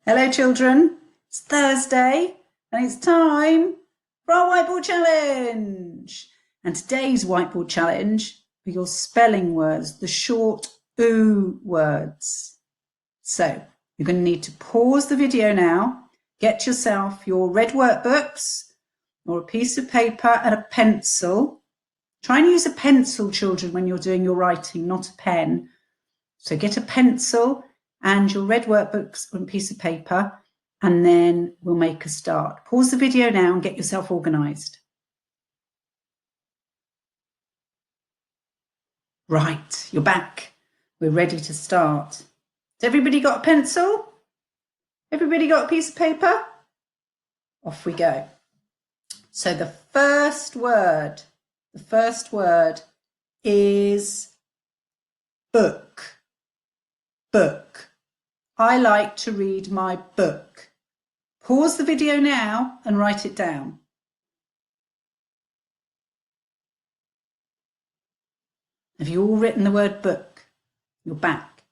Hello children, it's Thursday and it's time for our whiteboard challenge. And today's whiteboard challenge are your spelling words, the short OO words. So you're going to need to pause the video now, get yourself your red workbooks or a piece of paper and a pencil. Try and use a pencil, children, when you're doing your writing, not a pen. So get a pencil and your red workbooks on a piece of paper, and then we'll make a start. Pause the video now and get yourself organised. Right, you're back. We're ready to start. Has everybody got a pencil? Everybody got a piece of paper? Off we go. So the first word is book. Book. I like to read my book. Pause the video now and write it down. Have you all written the word book? You're back.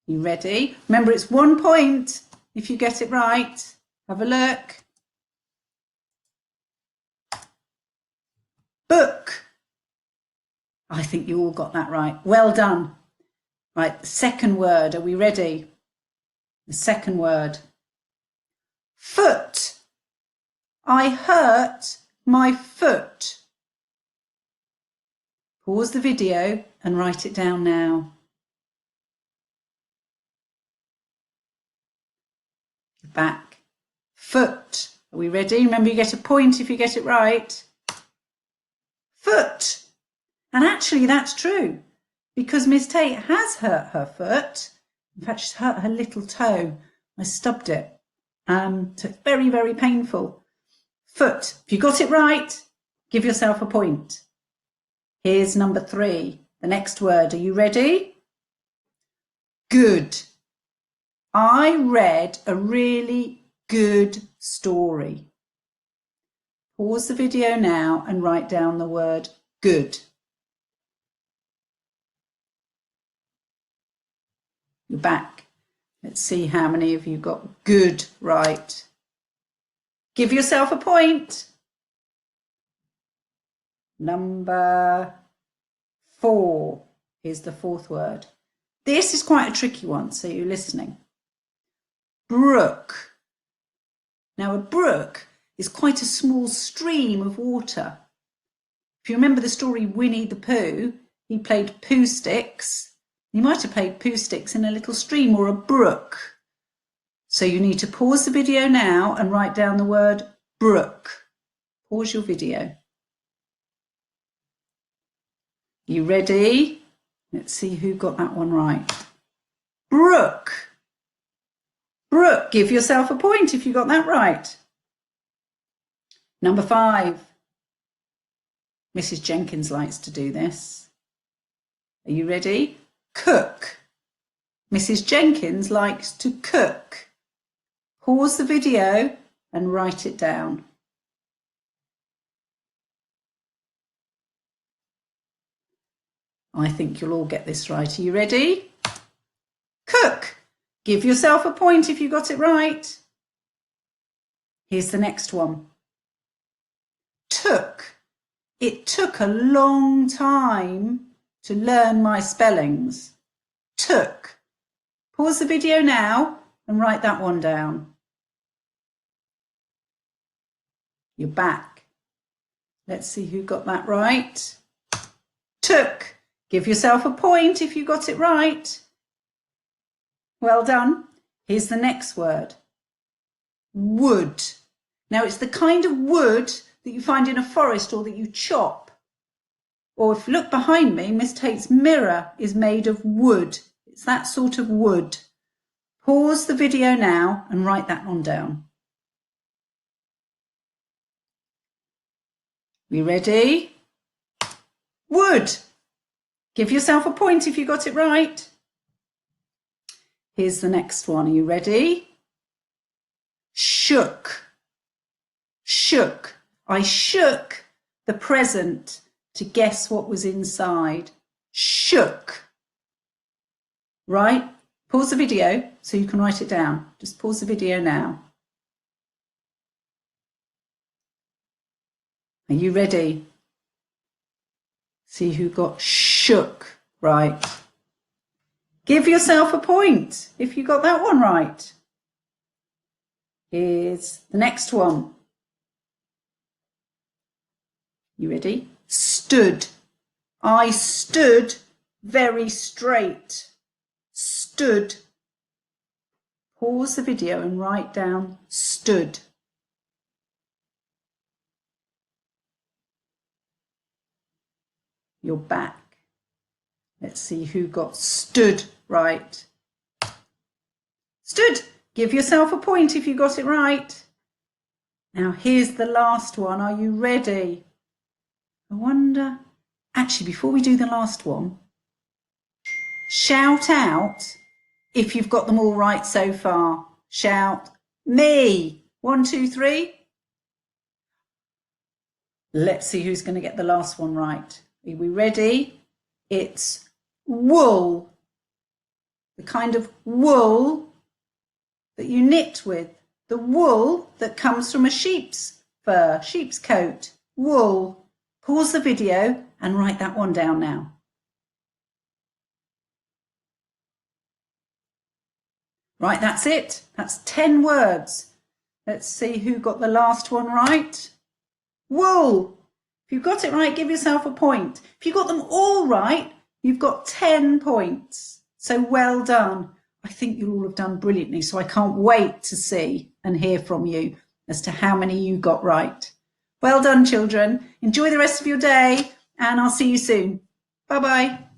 You ready? Remember, it's 1 point if you get it right. Have a look. Book. I think you all got that right. Well done. Right, the second word. Are we ready? The second word. Foot. I hurt my foot. Pause the video and write it down now. You're back. Foot. Are we ready? Remember, you get a point if you get it right. Foot. And actually that's true, because Miss Tate has hurt her foot. In fact, she's hurt her little toe. I stubbed it. So it's very, very painful. Foot. If you got it right, give yourself a point. Here's number 3. The next word. Are you ready? Good. I read a really good story. Pause the video now and write down the word good. You're back. Let's see how many of you got good right. Give yourself a point. Number 4 is the fourth word. This is quite a tricky one, so you're listening. Brook. Now, a brook is quite a small stream of water. If you remember the story Winnie the Pooh, he played poo sticks. You might have played poo sticks in a little stream or a brook. So you need to pause the video now and write down the word brook. Pause your video. You ready? Let's see who got that one right. Brook. Brook. Give yourself a point if you got that right. Number 5. Mrs. Jenkins likes to do this. Are you ready? Cook. Mrs. Jenkins likes to cook. Pause the video and write it down. I think you'll all get this right. Are you ready? Cook. Give yourself a point if you got it right. Here's the next one. Took. It took a long time to learn my spellings. Took. Pause the video now and write that one down. You're back. Let's see who got that right. Took. Give yourself a point if you got it right. Well done. Here's the next word. Wood. Now, it's the kind of wood that you find in a forest or that you chop. Or if you look behind me, Miss Tate's mirror is made of wood. It's that sort of wood. Pause the video now and write that one down. We ready? Wood. Give yourself a point if you got it right. Here's the next one. Are you ready? Shook. Shook. I shook the present to guess what was inside. Shook. Right? Pause the video so you can write it down. Just pause the video now. Are you ready? See who got shook right. Give yourself a point if you got that one right. Here's the next one. You ready? Stood. I stood very straight. Stood. Pause the video and write down stood. You're back. Let's see who got stood right. Stood. Give yourself a point if you got it right. Now here's the last one. Are you ready? I wonder, actually, before we do the last one, shout out if you've got them all right so far. Shout me. 1, 2, 3. Let's see who's going to get the last one right. Are we ready? It's wool. The kind of wool that you knit with. The wool that comes from a sheep's fur, sheep's coat. Wool. Pause the video and write that one down now. Right, that's it. That's 10 words. Let's see who got the last one right. Wool. If you've got it right, give yourself a point. If you got them all right, you've got 10 points. So well done. I think you'll all have done brilliantly, so I can't wait to see and hear from you as to how many you got right. Well done, children. Enjoy the rest of your day, and I'll see you soon. Bye-bye.